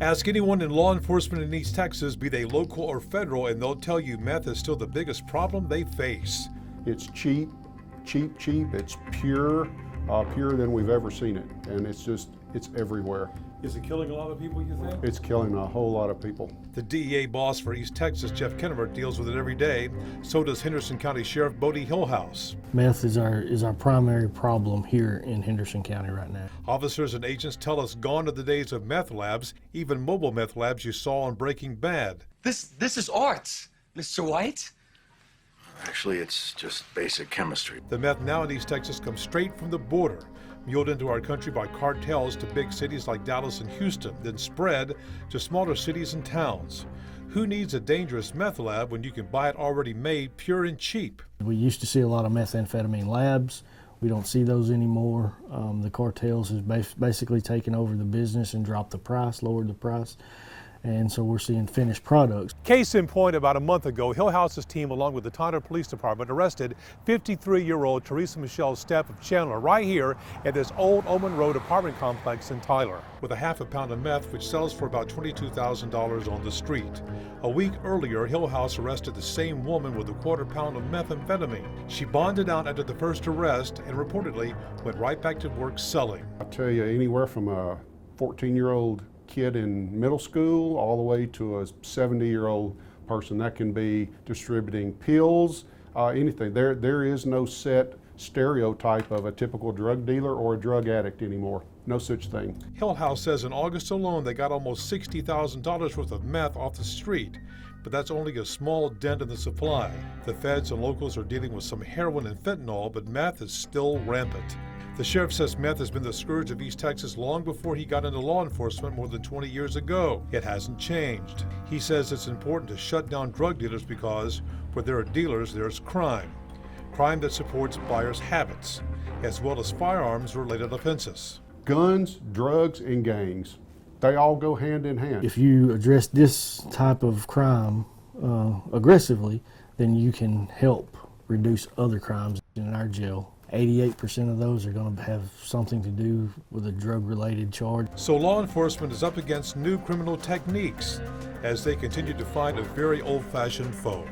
Ask anyone in law enforcement in East Texas, be they local or federal, and they'll tell you meth is still the biggest problem they face. It's cheap. It's pure, purer than we've ever seen it. And it's everywhere. Is it killing a lot of people, you think? It's killing a whole lot of people. The DEA boss for East Texas, Jeff Kennemer, deals with it every day. So does Henderson County Sheriff Bodie Hillhouse. Meth is our primary problem here in Henderson County right now. Officers and agents tell us gone are the days of meth labs, even mobile meth labs you saw on Breaking Bad. This is art, Mr. White. Actually, it's just basic chemistry. The meth now in East Texas comes straight from the border, muled into our country by cartels to big cities like Dallas and Houston, then spread to smaller cities and towns. Who needs a dangerous meth lab when you can buy it already made, pure and cheap? We used to see a lot of methamphetamine labs. We don't see those anymore. The cartels has basically taken over the business and dropped the price, lowered the price. And so we're seeing finished products. Case in point, about a month ago, Hillhouse's team, along with the Tyler Police Department, arrested 53-year-old Teresa Michelle Stepp of Chandler right here at this old Oman Road apartment complex in Tyler, with a half a pound of meth, which sells for about $22,000 on the street. A week earlier, Hillhouse arrested the same woman with a quarter pound of methamphetamine. She bonded out after the first arrest and reportedly went right back to work selling. I tell you, anywhere from a 14-year-old kid in middle school all the way to a 70-year-old person that can be distributing pills, anything. There is no set stereotype of a typical drug dealer or a drug addict anymore. No such thing. Hillhouse says in August alone they got almost $60,000 worth of meth off the street, but that's only a small dent in the supply. The feds and locals are dealing with some heroin and fentanyl, but meth is still rampant. The sheriff says meth has been the scourge of East Texas long before he got into law enforcement more than 20 years ago. It hasn't changed. He says it's important to shut down drug dealers because where there are dealers, there's crime. Crime that supports buyers' habits, as well as firearms-related offenses. Guns, drugs, and gangs, they all go hand in hand. If you address this type of crime aggressively, then you can help reduce other crimes in our jail. 88% of those are going to have something to do with a drug-related charge. So law enforcement is up against new criminal techniques as they continue to find a very old-fashioned foe.